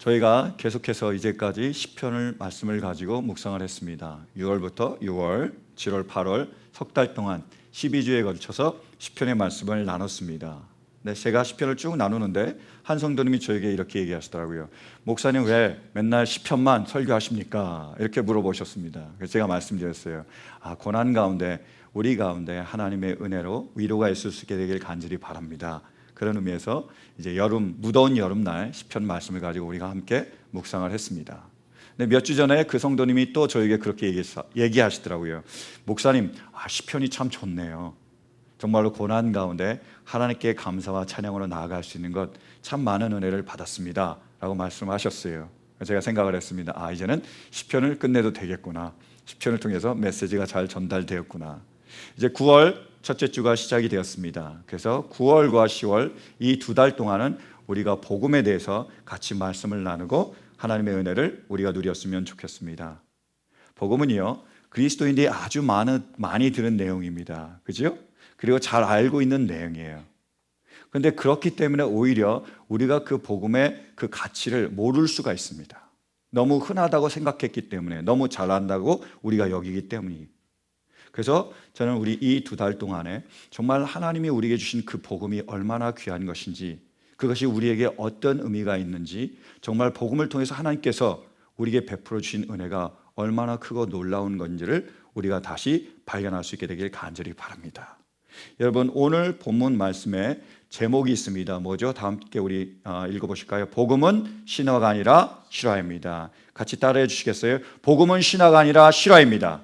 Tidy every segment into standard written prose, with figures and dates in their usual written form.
저희가 계속해서 이제까지 시편을 말씀을 가지고 묵상을 했습니다. 6월부터 6월, 7월, 8월 석 달 동안 12주에 걸쳐서 시편의 말씀을 나눴습니다. 네, 제가 시편을 쭉 나누는데 한 성도님이 저에게 이렇게 얘기하시더라고요. 목사님 왜 맨날 시편만 설교하십니까? 이렇게 물어보셨습니다. 그래서 제가 말씀드렸어요. 고난 가운데 우리 가운데 하나님의 은혜로 위로가 있을 수 있게 되길 간절히 바랍니다. 그런 의미에서 이제 무더운 여름날 시편 말씀을 가지고 우리가 함께 묵상을 했습니다. 몇 주 전에 그 성도님이 또 저에게 그렇게 얘기하시더라고요. 목사님, 시편이 참 좋네요. 정말로 고난 가운데 하나님께 감사와 찬양으로 나아갈 수 있는 것 참 많은 은혜를 받았습니다 라고 말씀하셨어요. 제가 생각을 했습니다. 이제는 시편을 끝내도 되겠구나. 시편을 통해서 메시지가 잘 전달되었구나. 이제 9월 첫째 주가 시작이 되었습니다. 그래서 9월과 10월 이 두 달 동안은 우리가 복음에 대해서 같이 말씀을 나누고 하나님의 은혜를 우리가 누렸으면 좋겠습니다. 복음은요, 그리스도인들이 아주 많이 들은 내용입니다. 그죠? 그리고 잘 알고 있는 내용이에요. 그런데 그렇기 때문에 오히려 우리가 그 복음의 그 가치를 모를 수가 있습니다. 너무 흔하다고 생각했기 때문에, 너무 잘 안다고 우리가 여기기 때문이에요. 그래서 저는 우리 이 두 달 동안에 정말 하나님이 우리에게 주신 그 복음이 얼마나 귀한 것인지, 그것이 우리에게 어떤 의미가 있는지, 정말 복음을 통해서 하나님께서 우리에게 베풀어 주신 은혜가 얼마나 크고 놀라운 건지를 우리가 다시 발견할 수 있게 되길 간절히 바랍니다. 여러분, 오늘 본문 말씀에 제목이 있습니다. 뭐죠? 다 함께 우리 읽어보실까요? 복음은 신화가 아니라 실화입니다. 같이 따라해 주시겠어요? 복음은 신화가 아니라 실화입니다.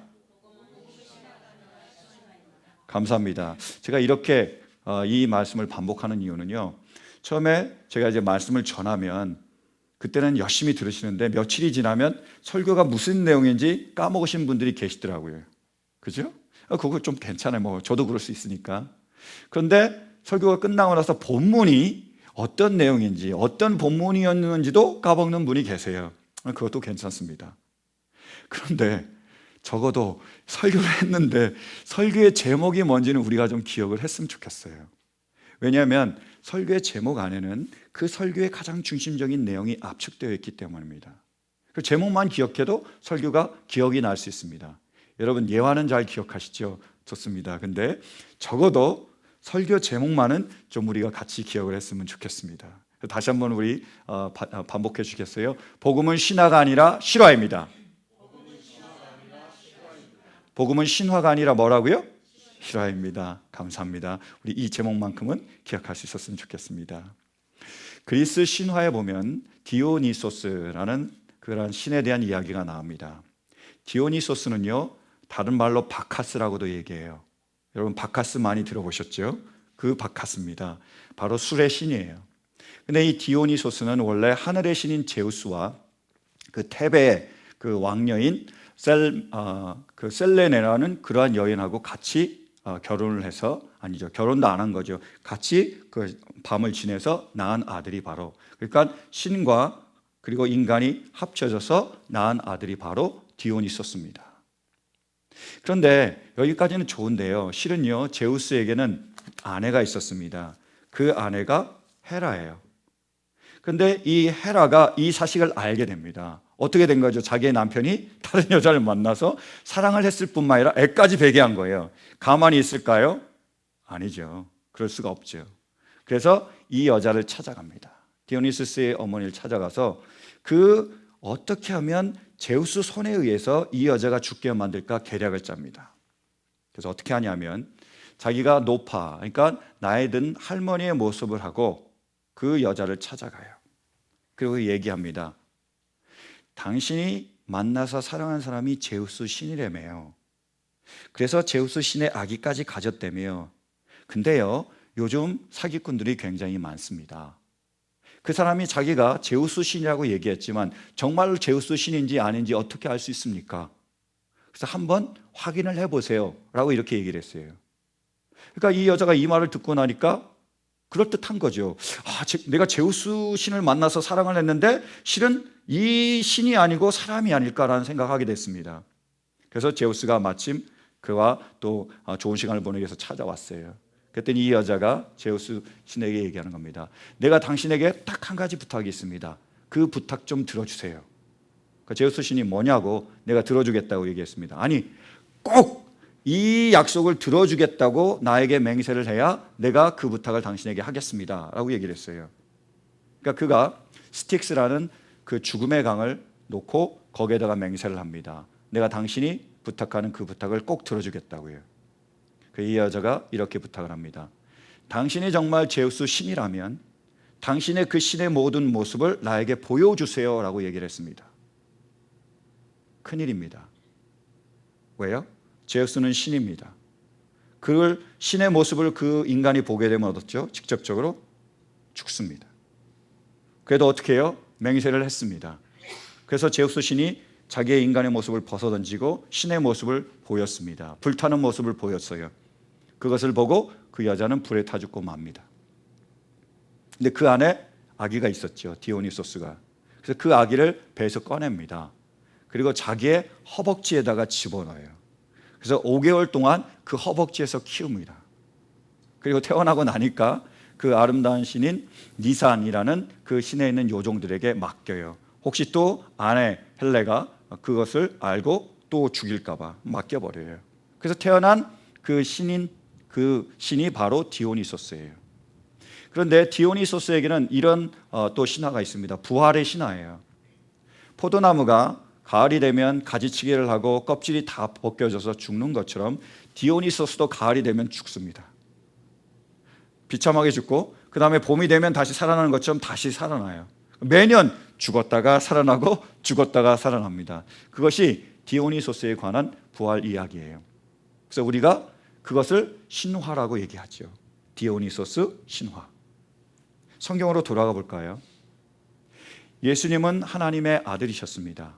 감사합니다. 제가 이렇게 이 말씀을 반복하는 이유는요, 처음에 제가 이제 말씀을 전하면 그때는 열심히 들으시는데 며칠이 지나면 설교가 무슨 내용인지 까먹으신 분들이 계시더라고요. 그죠? 그거 좀 괜찮아요. 저도 그럴 수 있으니까. 그런데 설교가 끝나고 나서 본문이 어떤 내용인지, 어떤 본문이었는지도 까먹는 분이 계세요. 그것도 괜찮습니다. 그런데 적어도 설교를 했는데 설교의 제목이 뭔지는 우리가 좀 기억을 했으면 좋겠어요. 왜냐하면 설교의 제목 안에는 그 설교의 가장 중심적인 내용이 압축되어 있기 때문입니다. 그 제목만 기억해도 설교가 기억이 날 수 있습니다. 여러분, 예화는 잘 기억하시죠? 좋습니다. 근데 적어도 설교 제목만은 좀 우리가 같이 기억을 했으면 좋겠습니다. 다시 한번 우리 반복해 주시겠어요? 복음은 신화가 아니라 실화입니다. 복음은 신화가 아니라 뭐라고요? 실화입니다. 감사합니다. 우리 이 제목만큼은 기억할 수 있었으면 좋겠습니다. 그리스 신화에 보면 디오니소스라는 그런 신에 대한 이야기가 나옵니다. 디오니소스는요, 다른 말로 바카스라고도 얘기해요. 여러분, 바카스 많이 들어보셨죠? 그 바카스입니다. 바로 술의 신이에요. 근데 이 디오니소스는 원래 하늘의 신인 제우스와 그 테베의 그 왕녀인 셀레네라는 그러한 여인하고 같이 결혼을 해서, 결혼도 안 한 거죠. 같이 그 밤을 지내서 낳은 아들이 바로, 그러니까 신과 그리고 인간이 합쳐져서 낳은 아들이 바로 디오니소스입니다. 그런데 여기까지는 좋은데요, 실은요, 제우스에게는 아내가 있었습니다. 그 아내가 헤라예요. 그런데 이 헤라가 이 사실을 알게 됩니다. 어떻게 된 거죠? 자기의 남편이 다른 여자를 만나서 사랑을 했을 뿐만 아니라 애까지 베게 한 거예요. 가만히 있을까요? 아니죠. 그럴 수가 없죠. 그래서 이 여자를 찾아갑니다. 디오니소스의 어머니를 찾아가서 어떻게 하면 제우스 손에 의해서 이 여자가 죽게 만들까 계략을 짭니다. 그래서 어떻게 하냐면 자기가 그러니까 나이 든 할머니의 모습을 하고 그 여자를 찾아가요. 그리고 얘기합니다. 당신이 만나서 사랑한 사람이 제우스 신이라며요. 그래서 제우스 신의 아기까지 가졌다며요. 근데요, 요즘 사기꾼들이 굉장히 많습니다. 그 사람이 자기가 제우스 신이라고 얘기했지만 정말로 제우스 신인지 아닌지 어떻게 알 수 있습니까? 그래서 한번 확인을 해보세요 라고 이렇게 얘기를 했어요. 그러니까 이 여자가 이 말을 듣고 나니까 그럴듯한 거죠. 내가 제우스 신을 만나서 사랑을 했는데 실은 이 신이 아니고 사람이 아닐까라는 생각하게 됐습니다. 그래서 제우스가 마침 그와 또 좋은 시간을 보내기 위해서 찾아왔어요. 그랬더니 이 여자가 제우스 신에게 얘기하는 겁니다. 내가 당신에게 딱 한 가지 부탁이 있습니다. 그 부탁 좀 들어주세요. 그러니까 제우스 신이 뭐냐고 내가 들어주겠다고 얘기했습니다. 아니, 꼭 이 약속을 들어주겠다고 나에게 맹세를 해야 내가 그 부탁을 당신에게 하겠습니다 라고 얘기를 했어요. 그러니까 그가 스틱스라는 그 죽음의 강을 놓고 거기에다가 맹세를 합니다. 내가 당신이 부탁하는 그 부탁을 꼭 들어주겠다고요. 이 여자가 이렇게 부탁을 합니다. 당신이 정말 제우스 신이라면 당신의 그 신의 모든 모습을 나에게 보여주세요 라고 얘기를 했습니다. 큰일입니다. 왜요? 제우스는 신입니다. 그 신의 모습을 그 인간이 보게 되면 어떻죠? 직접적으로 죽습니다. 그래도 어떻게 해요? 맹세를 했습니다. 그래서 제우스 신이 자기의 인간의 모습을 벗어던지고 신의 모습을 보였습니다. 불타는 모습을 보였어요. 그것을 보고 그 여자는 불에 타 죽고 맙니다. 근데 그 안에 아기가 있었죠. 디오니소스가. 그래서 그 아기를 배에서 꺼냅니다. 그리고 자기의 허벅지에다가 집어넣어요. 그래서 5개월 동안 그 허벅지에서 키웁니다. 그리고 태어나고 나니까 그 아름다운 신인 니산이라는 그 신에 있는 요종들에게 맡겨요. 혹시 또 아내 헬레가 그것을 알고 또 죽일까 봐 맡겨버려요. 그래서 태어난 그 신이 바로 디오니소스예요. 그런데 디오니소스에게는 이런 또 신화가 있습니다. 부활의 신화예요. 포도나무가 가을이 되면 가지치기를 하고 껍질이 다 벗겨져서 죽는 것처럼 디오니소스도 가을이 되면 죽습니다. 비참하게 죽고 그 다음에 봄이 되면 다시 살아나는 것처럼 다시 살아나요. 매년 죽었다가 살아나고 죽었다가 살아납니다. 그것이 디오니소스에 관한 부활 이야기예요. 그래서 우리가 그것을 신화라고 얘기하죠. 디오니소스 신화. 성경으로 돌아가 볼까요? 예수님은 하나님의 아들이셨습니다.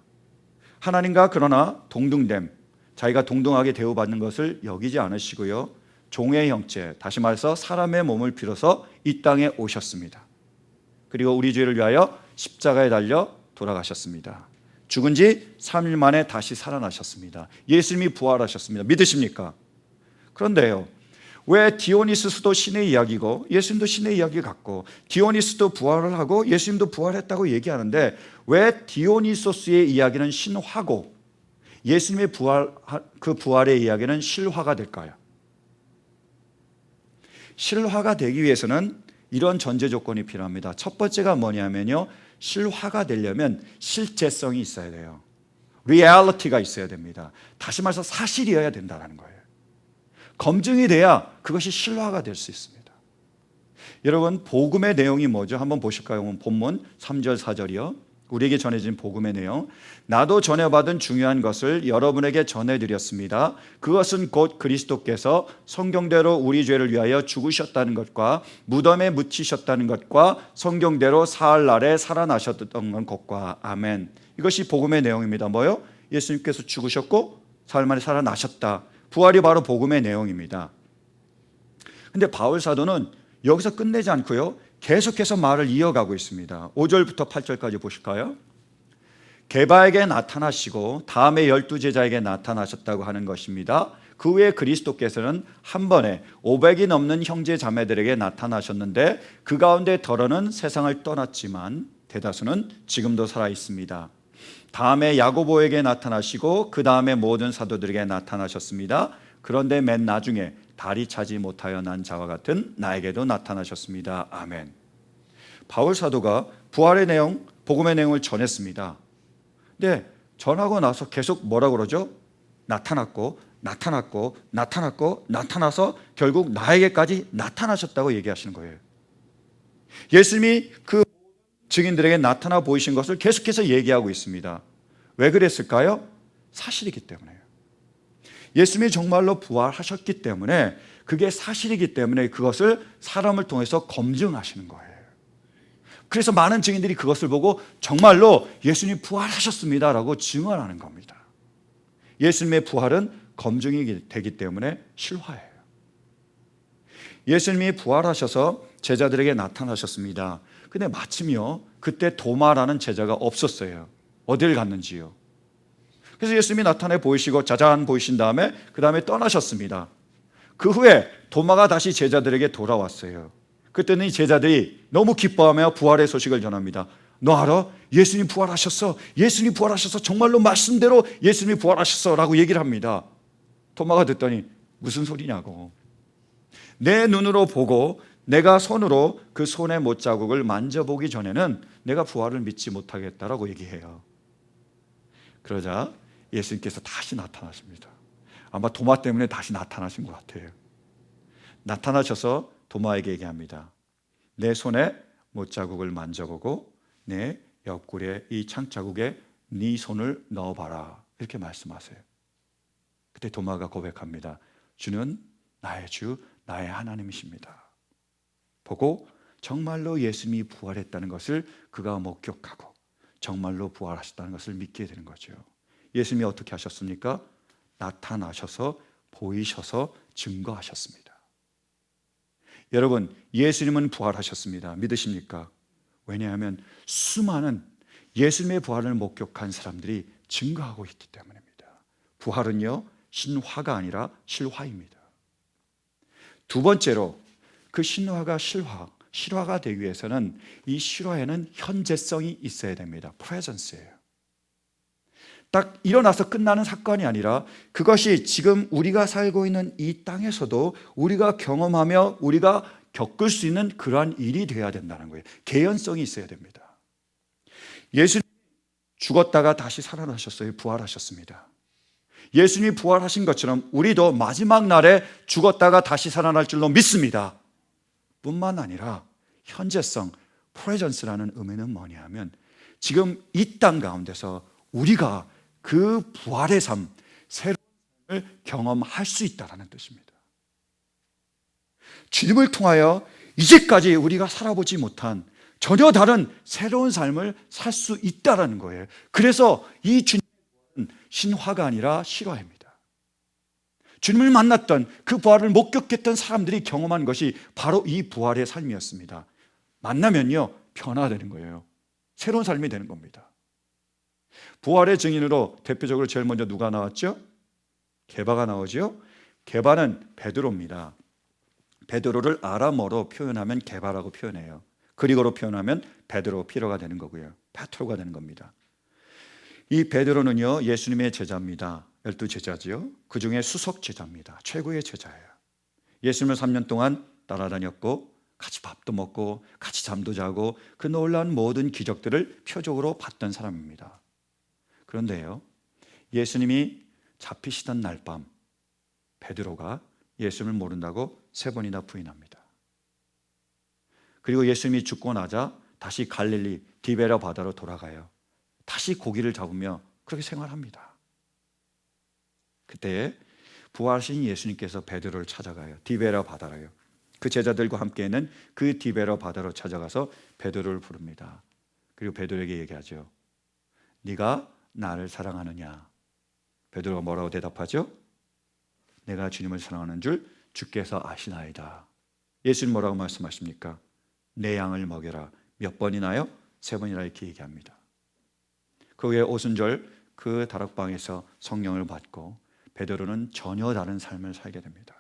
하나님과 그러나 동등됨, 자기가 동등하게 대우받는 것을 여기지 않으시고요. 종의 형체, 다시 말해서 사람의 몸을 빌어서 이 땅에 오셨습니다. 그리고 우리 죄를 위하여 십자가에 달려 돌아가셨습니다. 죽은 지 3일 만에 다시 살아나셨습니다. 예수님이 부활하셨습니다. 믿으십니까? 그런데요, 왜 디오니소스도 신의 이야기고 예수님도 신의 이야기 같고 디오니소스도 부활을 하고 예수님도 부활했다고 얘기하는데 왜 디오니소스의 이야기는 신화고 예수님의 그 부활의 이야기는 실화가 될까요? 실화가 되기 위해서는 이런 전제 조건이 필요합니다. 첫 번째가 뭐냐면요, 실화가 되려면 실제성이 있어야 돼요. 리얼리티가 있어야 됩니다. 다시 말해서 사실이어야 된다는 거예요. 검증이 돼야 그것이 실화가 될 수 있습니다. 여러분, 복음의 내용이 뭐죠? 한번 보실까요? 본문 3절 4절이요. 우리에게 전해진 복음의 내용. 나도 전해받은 중요한 것을 여러분에게 전해드렸습니다. 그것은 곧 그리스도께서 성경대로 우리 죄를 위하여 죽으셨다는 것과 무덤에 묻히셨다는 것과 성경대로 사흘날에 살아나셨던 것과 아멘. 이것이 복음의 내용입니다. 뭐요? 예수님께서 죽으셨고 사흘 만에 살아나셨다. 부활이 바로 복음의 내용입니다. 근데 바울 사도는 여기서 끝내지 않고요, 계속해서 말을 이어가고 있습니다. 5절부터 8절까지 보실까요? 게바에게 나타나시고 다음에 12제자에게 나타나셨다고 하는 것입니다. 그 후에 그리스도께서는 한 번에 500이 넘는 형제 자매들에게 나타나셨는데 그 가운데 더러는 세상을 떠났지만 대다수는 지금도 살아 있습니다. 다음에 야고보에게 나타나시고 그 다음에 모든 사도들에게 나타나셨습니다. 그런데 맨 나중에 다리 차지 못하여 난 자와 같은 나에게도 나타나셨습니다. 아멘. 바울 사도가 부활의 내용, 복음의 내용을 전했습니다. 근데 전하고 나서 계속 뭐라고 그러죠? 나타났고 나타났고 나타났고 나타나서 결국 나에게까지 나타나셨다고 얘기하시는 거예요. 예수님이 그 증인들에게 나타나 보이신 것을 계속해서 얘기하고 있습니다. 왜 그랬을까요? 사실이기 때문에요. 예수님이 정말로 부활하셨기 때문에 그게 사실이기 때문에 그것을 사람을 통해서 검증하시는 거예요. 그래서 많은 증인들이 그것을 보고 정말로 예수님이 부활하셨습니다라고 증언하는 겁니다. 예수님의 부활은 검증이 되기 때문에 실화예요. 예수님이 부활하셔서 제자들에게 나타나셨습니다. 근데 마침요, 그때 도마라는 제자가 없었어요. 어딜 갔는지요. 그래서 예수님이 나타내 보이시고 짜잔 보이신 다음에 그 다음에 떠나셨습니다. 그 후에 도마가 다시 제자들에게 돌아왔어요. 그때는 이 제자들이 너무 기뻐하며 부활의 소식을 전합니다. 너 알아? 예수님 부활하셨어. 예수님 부활하셔서 정말로 말씀대로 예수님이 부활하셨어 라고 얘기를 합니다. 토마가 듣더니 무슨 소리냐고. 내 눈으로 보고 내가 손으로 그 손의 못자국을 만져보기 전에는 내가 부활을 믿지 못하겠다라고 얘기해요. 그러자 예수님께서 다시 나타나십니다. 아마 도마 때문에 다시 나타나신 것 같아요. 나타나셔서 도마에게 얘기합니다. 내 손에 못자국을 만져보고 내 옆구리에 이 창자국에 네 손을 넣어봐라. 이렇게 말씀하세요. 그때 도마가 고백합니다. 주는 나의 주, 나의 하나님이십니다. 보고 정말로 예수님이 부활했다는 것을 그가 목격하고 정말로 부활하셨다는 것을 믿게 되는 거죠. 예수님이 어떻게 하셨습니까? 나타나셔서 보이셔서 증거하셨습니다. 여러분, 예수님은 부활하셨습니다. 믿으십니까? 왜냐하면 수많은 예수님의 부활을 목격한 사람들이 증거하고 있기 때문입니다. 부활은요, 신화가 아니라 실화입니다. 두 번째로 그 신화가 실화가 되기 위해서는 이 실화에는 현재성이 있어야 됩니다. presence예요. 딱 일어나서 끝나는 사건이 아니라 그것이 지금 우리가 살고 있는 이 땅에서도 우리가 경험하며 우리가 겪을 수 있는 그러한 일이 되어야 된다는 거예요. 개연성이 있어야 됩니다. 예수님 죽었다가 다시 살아나셨어요. 부활하셨습니다. 예수님이 부활하신 것처럼 우리도 마지막 날에 죽었다가 다시 살아날 줄로 믿습니다. 뿐만 아니라 현재성, presence라는 의미는 뭐냐 하면 지금 이 땅 가운데서 우리가 그 부활의 삶, 새로운 삶을 경험할 수 있다는 뜻입니다. 주님을 통하여 이제까지 우리가 살아보지 못한 전혀 다른 새로운 삶을 살 수 있다는 거예요. 그래서 이 주님은 신화가 아니라 실화입니다. 주님을 만났던 그 부활을 목격했던 사람들이 경험한 것이 바로 이 부활의 삶이었습니다. 만나면요, 변화되는 거예요. 새로운 삶이 되는 겁니다. 부활의 증인으로 대표적으로 제일 먼저 누가 나왔죠? 게바가 나오죠. 게바는 베드로입니다. 베드로를 아람어로 표현하면 게바라고 표현해요. 그리고로 표현하면 베드로 피로가 되는 거고요. 페트로가 되는 겁니다. 이 베드로는요, 예수님의 제자입니다. 12제자지요. 그 중에 수석 제자입니다. 최고의 제자예요. 예수님을 3년 동안 따라다녔고 같이 밥도 먹고 같이 잠도 자고 그 놀라운 모든 기적들을 표적으로 봤던 사람입니다. 그런데요, 예수님이 잡히시던 날 밤 베드로가 예수님을 모른다고 3번이나 부인합니다. 그리고 예수님이 죽고 나자 다시 갈릴리 디베라 바다로 돌아가요. 다시 고기를 잡으며 그렇게 생활합니다. 그때 부활하신 예수님께서 베드로를 찾아가요. 디베라 바다로요. 그 제자들과 함께는 그 디베라 바다로 찾아가서 베드로를 부릅니다. 그리고 베드로에게 얘기하죠. 네가 나를 사랑하느냐? 베드로가 뭐라고 대답하죠? 내가 주님을 사랑하는 줄 주께서 아시나이다. 예수님 뭐라고 말씀하십니까? 내 양을 먹여라. 몇 번이나요? 3번이나 이렇게 얘기합니다. 그 후에 오순절 그 다락방에서 성령을 받고 베드로는 전혀 다른 삶을 살게 됩니다.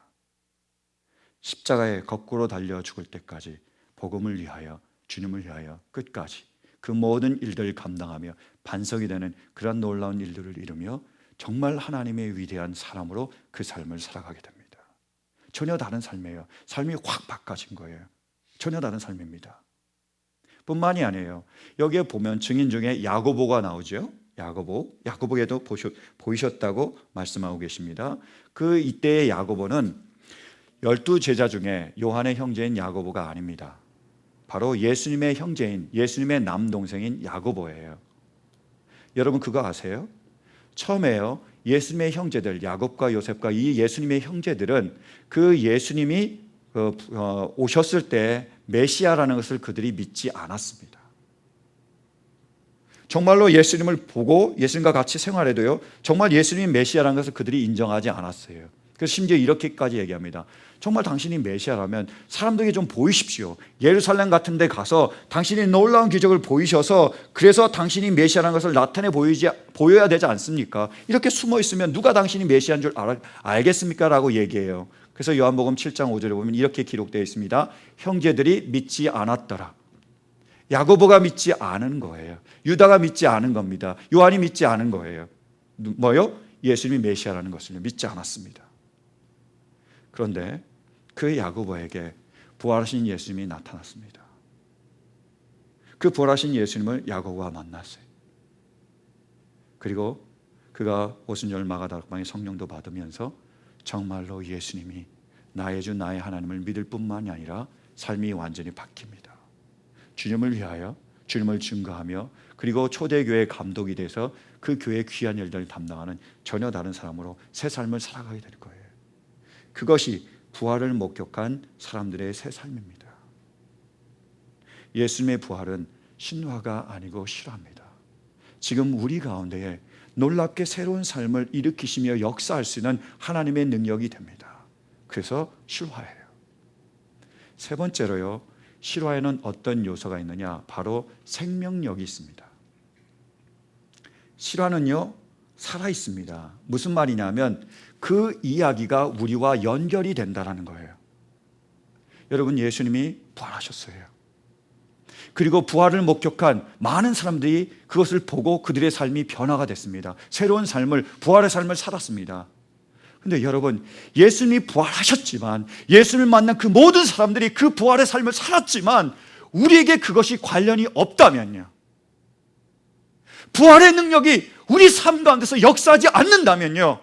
십자가에 거꾸로 달려 죽을 때까지 복음을 위하여, 주님을 위하여 끝까지 그 모든 일들을 감당하며 반석이 되는 그런 놀라운 일들을 이루며 정말 하나님의 위대한 사람으로 그 삶을 살아가게 됩니다. 전혀 다른 삶이에요. 삶이 확 바꿔진 거예요. 전혀 다른 삶입니다. 뿐만이 아니에요. 여기에 보면 증인 중에 야고보가 나오죠. 야고보에도 보이셨다고 말씀하고 계십니다. 그 이때의 야고보는 12제자 중에 요한의 형제인 야고보가 아닙니다. 바로 예수님의 형제인, 예수님의 남동생인 야고보예요. 여러분 그거 아세요? 처음에요, 예수님의 형제들 야곱과 요셉과 이 예수님의 형제들은 그 예수님이 오셨을 때 메시아라는 것을 그들이 믿지 않았습니다. 정말로 예수님을 보고 예수님과 같이 생활해도요, 정말 예수님이 메시아라는 것을 그들이 인정하지 않았어요. 그래서 심지어 이렇게까지 얘기합니다. 정말 당신이 메시아라면 사람들에게 좀 보이십시오. 예루살렘 같은 데 가서 당신이 놀라운 기적을 보이셔서 그래서 당신이 메시아라는 것을 나타내 보여야 되지 않습니까? 이렇게 숨어 있으면 누가 당신이 메시아인 줄 알겠습니까? 라고 얘기해요. 그래서 요한복음 7장 5절에 보면 이렇게 기록되어 있습니다. 형제들이 믿지 않았더라. 야고보가 믿지 않은 거예요. 유다가 믿지 않은 겁니다. 요한이 믿지 않은 거예요. 뭐요? 예수님이 메시아라는 것을 믿지 않았습니다. 그런데 그 야고보에게 부활하신 예수님이 나타났습니다. 그 부활하신 예수님을 야고보가 만났어요. 그리고 그가 오순절 마가다락방에 성령도 받으면서 정말로 예수님이 나의 주 나의 하나님을 믿을 뿐만이 아니라 삶이 완전히 바뀝니다. 주님을 위하여 주님을 증거하며 그리고 초대교회 감독이 돼서 그 교회의 귀한 일들을 담당하는 전혀 다른 사람으로 새 삶을 살아가게 될 거예요. 그것이 부활을 목격한 사람들의 새 삶입니다. 예수님의 부활은 신화가 아니고 실화입니다. 지금 우리 가운데에 놀랍게 새로운 삶을 일으키시며 역사할 수 있는 하나님의 능력이 됩니다. 그래서 실화예요. 세 번째로요, 실화에는 어떤 요소가 있느냐? 바로 생명력이 있습니다. 실화는요, 살아 있습니다. 무슨 말이냐면 그 이야기가 우리와 연결이 된다는 거예요. 여러분, 예수님이 부활하셨어요. 그리고 부활을 목격한 많은 사람들이 그것을 보고 그들의 삶이 변화가 됐습니다. 새로운 삶을, 부활의 삶을 살았습니다. 그런데 여러분, 예수님이 부활하셨지만, 예수님을 만난 그 모든 사람들이 그 부활의 삶을 살았지만 우리에게 그것이 관련이 없다면요, 부활의 능력이 우리 삶 가운데서 역사하지 않는다면요,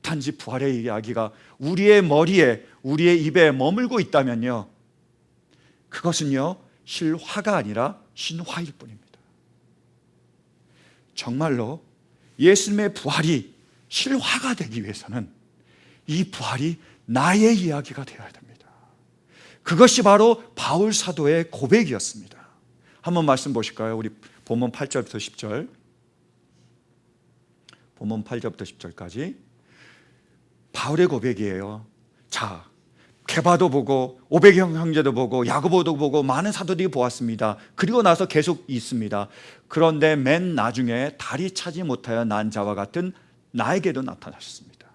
단지 부활의 이야기가 우리의 머리에, 우리의 입에 머물고 있다면요, 그것은요 실화가 아니라 신화일 뿐입니다. 정말로 예수님의 부활이 실화가 되기 위해서는 이 부활이 나의 이야기가 되어야 됩니다. 그것이 바로 바울 사도의 고백이었습니다. 한번 말씀 보실까요? 우리 본문 8절부터 10절. 본문 8절부터 10절까지 바울의 고백이에요. 자, 게바도 보고 오베경 형제도 보고 야고보도 보고 많은 사도들이 보았습니다. 그리고 나서 계속 있습니다. 그런데 맨 나중에 다리 차지 못하여 난 자와 같은 나에게도 나타나셨습니다.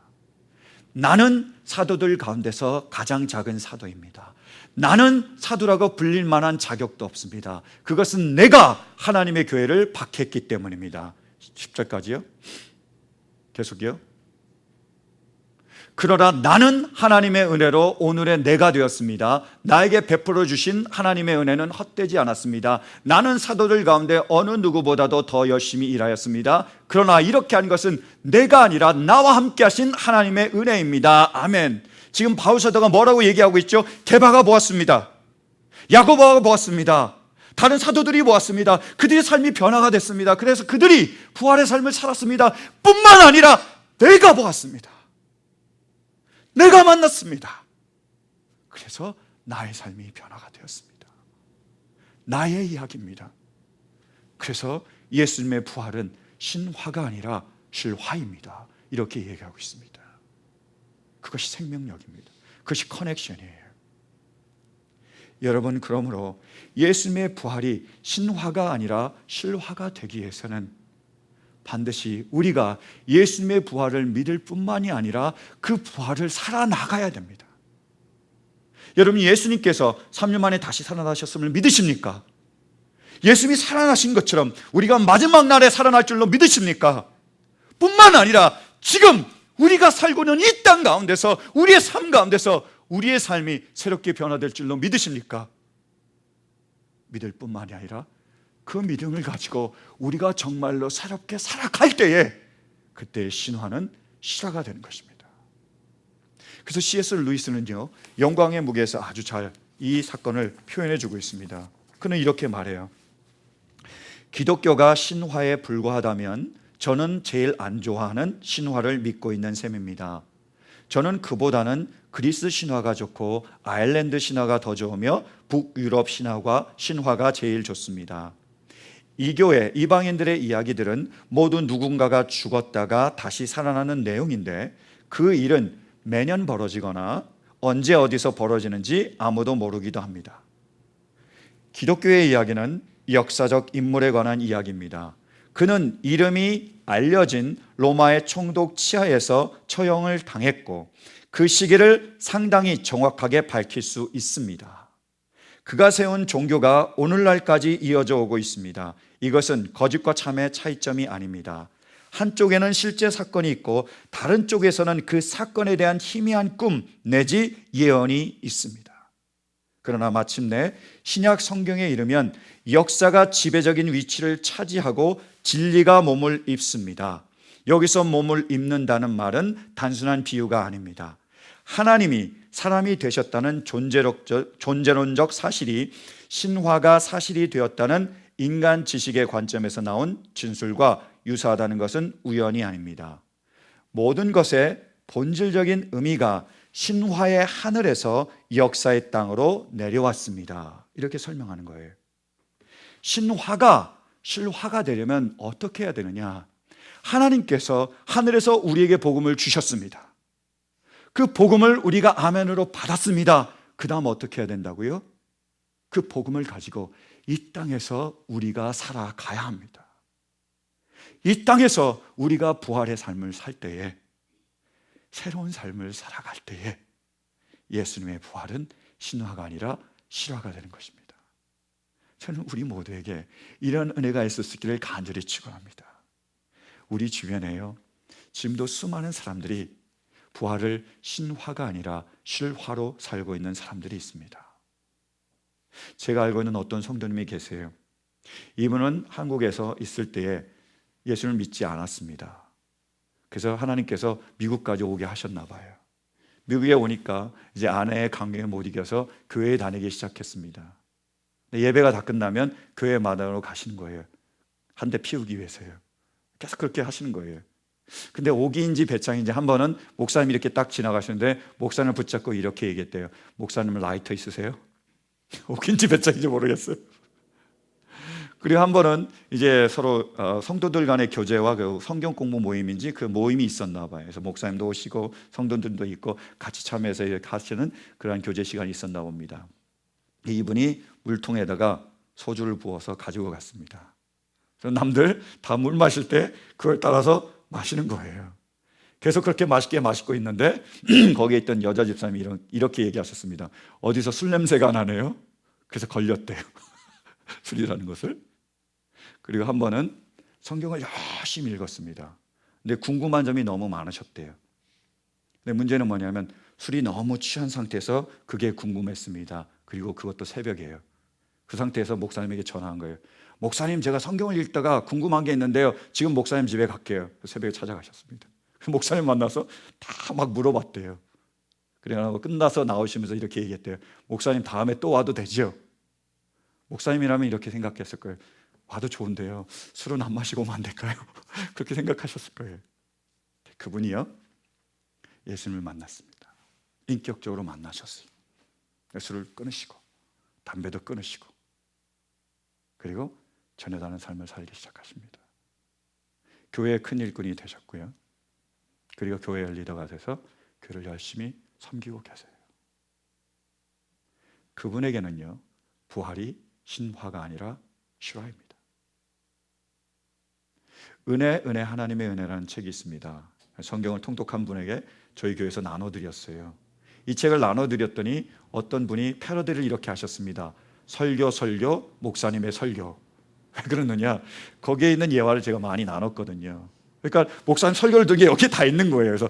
나는 사도들 가운데서 가장 작은 사도입니다. 나는 사도라고 불릴 만한 자격도 없습니다. 그것은 내가 하나님의 교회를 박했기 때문입니다. 10절까지요. 계속이요. 그러나 나는 하나님의 은혜로 오늘의 내가 되었습니다. 나에게 베풀어 주신 하나님의 은혜는 헛되지 않았습니다. 나는 사도들 가운데 어느 누구보다도 더 열심히 일하였습니다. 그러나 이렇게 한 것은 내가 아니라 나와 함께 하신 하나님의 은혜입니다. 아멘. 지금 바울 사도가 뭐라고 얘기하고 있죠? 게바가 보았습니다. 야고보가 보았습니다. 다른 사도들이 보았습니다. 그들의 삶이 변화가 됐습니다. 그래서 그들이 부활의 삶을 살았습니다. 뿐만 아니라 내가 보았습니다. 내가 만났습니다. 그래서 나의 삶이 변화가 되었습니다. 나의 이야기입니다. 그래서 예수님의 부활은 신화가 아니라 실화입니다. 이렇게 얘기하고 있습니다. 그것이 생명력입니다. 그것이 커넥션이에요. 여러분, 그러므로 예수님의 부활이 신화가 아니라 실화가 되기 위해서는 반드시 우리가 예수님의 부활을 믿을 뿐만이 아니라 그 부활을 살아나가야 됩니다. 여러분, 예수님께서 3년 만에 다시 살아나셨음을 믿으십니까? 예수님이 살아나신 것처럼 우리가 마지막 날에 살아날 줄로 믿으십니까? 뿐만 아니라 지금 우리가 살고 있는 이 땅 가운데서, 우리의 삶 가운데서 우리의 삶이 새롭게 변화될 줄로 믿으십니까? 믿을 뿐만이 아니라 그 믿음을 가지고 우리가 정말로 새롭게 살아갈 때에 그때의 신화는 실화가 되는 것입니다. 그래서 C.S. 루이스는요, 영광의 무게에서 아주 잘 이 사건을 표현해 주고 있습니다. 그는 이렇게 말해요. 기독교가 신화에 불과하다면 저는 제일 안 좋아하는 신화를 믿고 있는 셈입니다. 저는 그보다는 그리스 신화가 좋고 아일랜드 신화가 더 좋으며 북유럽 신화가 제일 좋습니다. 이교회 이방인들의 이야기들은 모두 누군가가 죽었다가 다시 살아나는 내용인데 그 일은 매년 벌어지거나 언제 어디서 벌어지는지 아무도 모르기도 합니다. 기독교의 이야기는 역사적 인물에 관한 이야기입니다. 그는 이름이 알려진 로마의 총독 치하에서 처형을 당했고 그 시기를 상당히 정확하게 밝힐 수 있습니다. 그가 세운 종교가 오늘날까지 이어져 오고 있습니다. 이것은 거짓과 참의 차이점이 아닙니다. 한쪽에는 실제 사건이 있고 다른 쪽에서는 그 사건에 대한 희미한 꿈 내지 예언이 있습니다. 그러나 마침내 신약 성경에 이르면 역사가 지배적인 위치를 차지하고 진리가 몸을 입습니다. 여기서 몸을 입는다는 말은 단순한 비유가 아닙니다. 하나님이 사람이 되셨다는 존재론적 사실이 신화가 사실이 되었다는 인간 지식의 관점에서 나온 진술과 유사하다는 것은 우연이 아닙니다. 모든 것의 본질적인 의미가 신화의 하늘에서 역사의 땅으로 내려왔습니다. 이렇게 설명하는 거예요. 신화가 실화가 되려면 어떻게 해야 되느냐? 하나님께서 하늘에서 우리에게 복음을 주셨습니다. 그 복음을 우리가 아멘으로 받았습니다. 그 다음 어떻게 해야 된다고요? 그 복음을 가지고 이 땅에서 우리가 살아가야 합니다. 이 땅에서 우리가 부활의 삶을 살 때에, 새로운 삶을 살아갈 때에 예수님의 부활은 신화가 아니라 실화가 되는 것입니다. 저는 우리 모두에게 이런 은혜가 있었기를 간절히 축원합니다. 우리 주변에요, 지금도 수많은 사람들이 부활을 신화가 아니라 실화로 살고 있는 사람들이 있습니다. 제가 알고 있는 어떤 성도님이 계세요. 이분은 한국에서 있을 때에 예수를 믿지 않았습니다. 그래서 하나님께서 미국까지 오게 하셨나 봐요. 미국에 오니까 이제 아내의 강경에 못 이겨서 교회에 다니기 시작했습니다. 예배가 다 끝나면 교회 마당으로 가시는 거예요. 한 대 피우기 위해서요. 계속 그렇게 하시는 거예요. 근데 오기인지 배짱인지 한 번은 목사님이 이렇게 딱 지나가시는데 목사님을 붙잡고 이렇게 얘기했대요. 목사님은 라이터 있으세요? 오기인지 배짱인지 모르겠어요. 그리고 한 번은 이제 서로 성도들 간의 교제와 그 성경 공부 모임인지 그 모임이 있었나 봐요. 그래서 목사님도 오시고 성도들도 있고 같이 참여해서 하시는 그러한 교제 시간이 있었나 봅니다. 이분이 물통에다가 소주를 부어서 가지고 갔습니다. 그래서 남들 다 물 마실 때 그걸 따라서 마시는 거예요. 계속 그렇게 맛있게 마시고 있는데 거기에 있던 여자 집사님이 이렇게 얘기하셨습니다. 어디서 술 냄새가 나네요. 그래서 걸렸대요. 술이라는 것을. 그리고 한 번은 성경을 열심히 읽었습니다. 근데 궁금한 점이 너무 많으셨대요. 근데 문제는 뭐냐면 술이 너무 취한 상태에서 그게 궁금했습니다. 그리고 그것도 새벽이에요. 그 상태에서 목사님에게 전화한 거예요. 목사님, 제가 성경을 읽다가 궁금한 게 있는데요. 지금 목사님 집에 갈게요. 새벽에 찾아가셨습니다. 목사님 만나서 다 막 물어봤대요. 그래서 끝나서 나오시면서 이렇게 얘기했대요. 목사님, 다음에 또 와도 되죠? 목사님이라면 이렇게 생각했을 거예요. 와도 좋은데요. 술은 안 마시고 오면 안 될까요? 그렇게 생각하셨을 거예요. 그분이요, 예수님을 만났습니다. 인격적으로 만나셨어요. 술을 끊으시고 담배도 끊으시고 그리고 전혀 다른 삶을 살기 시작하십니다. 교회의 큰 일꾼이 되셨고요. 그리고 교회의 리더가 돼서 교회를 열심히 섬기고 계세요. 그분에게는요, 부활이 신화가 아니라 실화입니다. 은혜 하나님의 은혜라는 책이 있습니다. 성경을 통독한 분에게 저희 교회에서 나눠드렸어요. 이 책을 나눠드렸더니 어떤 분이 패러디를 이렇게 하셨습니다. 설교, 목사님의 설교. 왜 그러느냐? 거기에 있는 예화를 제가 많이 나눴거든요. 그러니까 목사님 설교를 듣는 게 여기에 다 있는 거예요. 그래서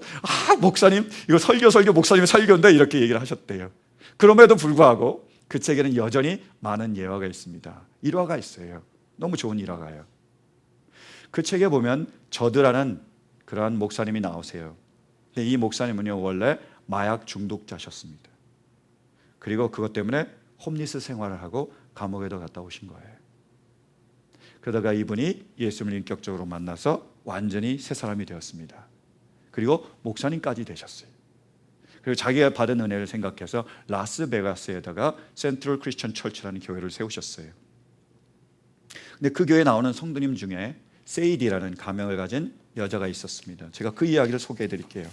목사님 이거 설교 목사님의 설교인데 이렇게 얘기를 하셨대요. 그럼에도 불구하고 그 책에는 여전히 많은 예화가 있습니다. 일화가 있어요. 너무 좋은 일화가요. 그 책에 보면 저드라는 그러한 목사님이 나오세요. 근데 이 목사님은요, 원래 마약 중독자셨습니다. 그리고 그것 때문에 홈리스 생활을 하고 감옥에도 갔다 오신 거예요. 그러다가 이분이 예수님을 인격적으로 만나서 완전히 새 사람이 되었습니다. 그리고 목사님까지 되셨어요. 그리고 자기가 받은 은혜를 생각해서 라스베가스에다가 센트럴 크리스천 철치라는 교회를 세우셨어요. 근데 그 교회에 나오는 성도님 중에 세이디라는 가명을 가진 여자가 있었습니다. 제가 그 이야기를 소개해 드릴게요.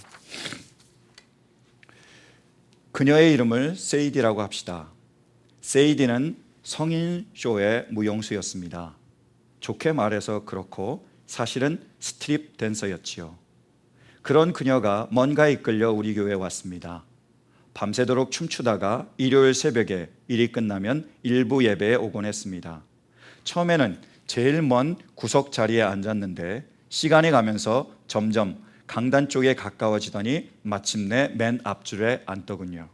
그녀의 이름을 세이디라고 합시다. 세이디는 성인 쇼의 무용수였습니다. 좋게 말해서 그렇고 사실은 스트립 댄서였지요. 그런 그녀가 뭔가에 이끌려 우리 교회에 왔습니다. 밤새도록 춤추다가 일요일 새벽에 일이 끝나면 일부 예배에 오곤 했습니다. 처음에는 제일 먼 구석 자리에 앉았는데 시간이 가면서 점점 강단 쪽에 가까워지더니 마침내 맨 앞줄에 앉더군요.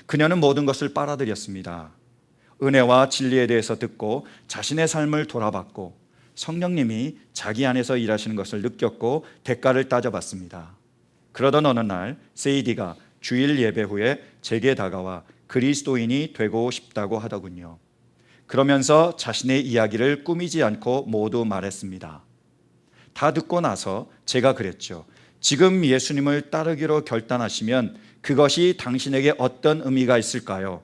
그녀는 모든 것을 빨아들였습니다. 은혜와 진리에 대해서 듣고 자신의 삶을 돌아봤고 성령님이 자기 안에서 일하시는 것을 느꼈고 대가를 따져봤습니다. 그러던 어느 날 세이디가 주일 예배 후에 제게 다가와 그리스도인이 되고 싶다고 하더군요. 그러면서 자신의 이야기를 꾸미지 않고 모두 말했습니다. 다 듣고 나서 제가 그랬죠. 지금 예수님을 따르기로 결단하시면 그것이 당신에게 어떤 의미가 있을까요?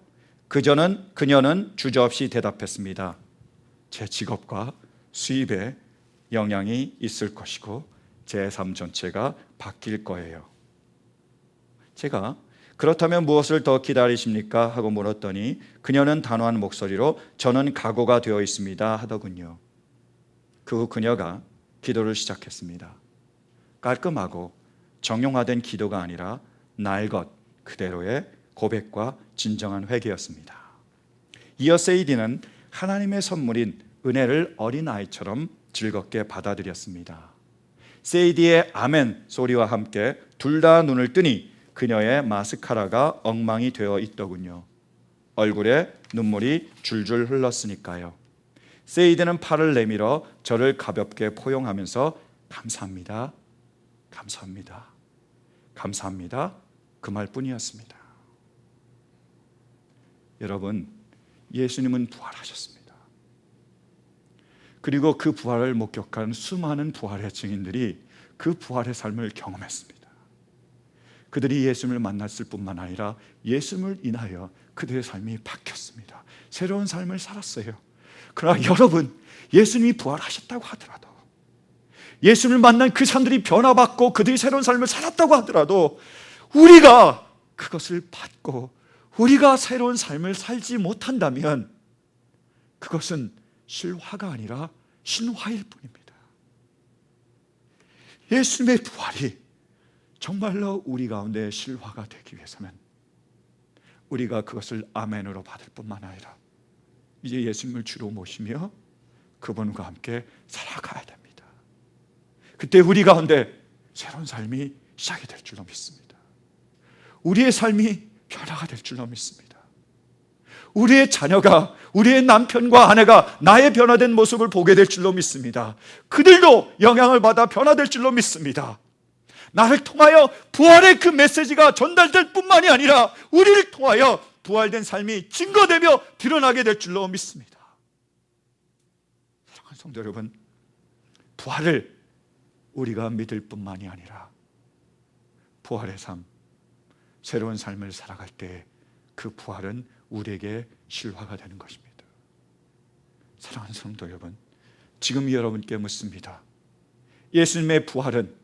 그녀는 주저없이 대답했습니다. 제 직업과 수입에 영향이 있을 것이고 제 삶 전체가 바뀔 거예요. 제가 그렇다면 무엇을 더 기다리십니까? 하고 물었더니 그녀는 단호한 목소리로 저는 각오가 되어 있습니다 하더군요. 그 후 그녀가 기도를 시작했습니다. 깔끔하고 정형화된 기도가 아니라 날 것 그대로의 고백과 진정한 회개였습니다. 이어 세이디는 하나님의 선물인 은혜를 어린아이처럼 즐겁게 받아들였습니다. 세이디의 아멘 소리와 함께 둘 다 눈을 뜨니 그녀의 마스카라가 엉망이 되어 있더군요. 얼굴에 눈물이 줄줄 흘렀으니까요. 세이디는 팔을 내밀어 저를 가볍게 포용하면서 감사합니다, 감사합니다, 감사합니다 그 말뿐이었습니다. 여러분, 예수님은 부활하셨습니다. 그리고 그 부활을 목격한 수많은 부활의 증인들이 그 부활의 삶을 경험했습니다. 그들이 예수님을 만났을 뿐만 아니라 예수님을 인하여 그들의 삶이 바뀌었습니다. 새로운 삶을 살았어요. 그러나 여러분, 예수님이 부활하셨다고 하더라도, 예수님을 만난 그 사람들이 변화받고 그들이 새로운 삶을 살았다고 하더라도 우리가 그것을 받고 우리가 새로운 삶을 살지 못한다면 그것은 실화가 아니라 신화일 뿐입니다. 예수님의 부활이 정말로 우리 가운데 실화가 되기 위해서는 우리가 그것을 아멘으로 받을 뿐만 아니라 이제 예수님을 주로 모시며 그분과 함께 살아가야 됩니다. 그때 우리 가운데 새로운 삶이 시작이 될 줄로 믿습니다. 우리의 삶이 변화가 될 줄로 믿습니다. 우리의 자녀가, 우리의 남편과 아내가 나의 변화된 모습을 보게 될 줄로 믿습니다. 그들도 영향을 받아 변화될 줄로 믿습니다. 나를 통하여 부활의 그 메시지가 전달될 뿐만이 아니라 우리를 통하여 부활된 삶이 증거되며 드러나게 될 줄로 믿습니다. 사랑하는 성도 여러분, 부활을 우리가 믿을 뿐만이 아니라 부활의 삶, 새로운 삶을 살아갈 때 그 부활은 우리에게 실화가 되는 것입니다. 사랑하는 성도 여러분, 지금 여러분께 묻습니다. 예수님의 부활은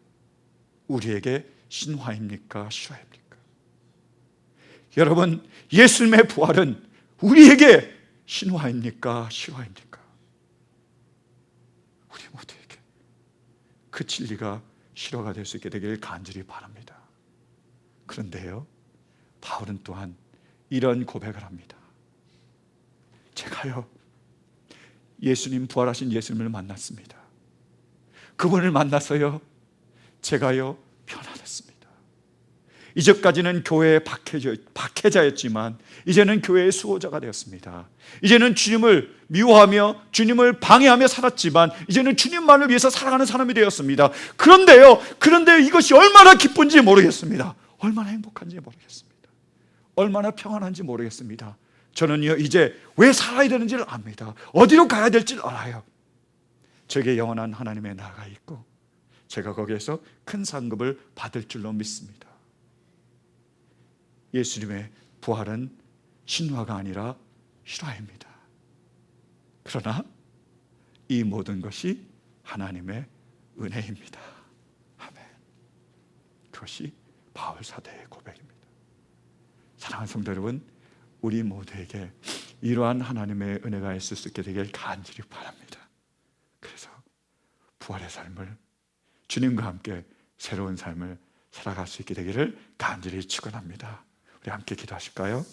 우리에게 신화입니까? 실화입니까? 여러분, 예수님의 부활은 우리에게 신화입니까? 실화입니까? 우리 모두에게 그 진리가 실화가 될 수 있게 되기를 간절히 바랍니다. 그런데요, 바울은 또한 이런 고백을 합니다. 제가요, 예수님, 부활하신 예수님을 만났습니다. 그분을 만나서요, 제가요 변화됐습니다. 이제까지는 교회의 박해자였지만 이제는 교회의 수호자가 되었습니다. 이제는 주님을 미워하며 주님을 방해하며 살았지만 이제는 주님만을 위해서 살아가는 사람이 되었습니다. 그런데 이것이 얼마나 기쁜지 모르겠습니다. 얼마나 행복한지 모르겠습니다. 얼마나 평안한지 모르겠습니다. 저는요, 이제 왜 살아야 되는지를 압니다. 어디로 가야 될지를 알아요. 저에게 영원한 하나님의 나라가 있고 제가 거기에서 큰 상급을 받을 줄로 믿습니다. 예수님의 부활은 신화가 아니라 실화입니다. 그러나 이 모든 것이 하나님의 은혜입니다. 아멘. 그것이 바울 사도의 고백입니다. 사랑하는 성도 여러분, 우리 모두에게 이러한 하나님의 은혜가 있을 수 있게 되길 간절히 바랍니다. 그래서 부활의 삶을, 주님과 함께 새로운 삶을 살아갈 수 있게 되기를 간절히 축원합니다. 우리 함께 기도하실까요?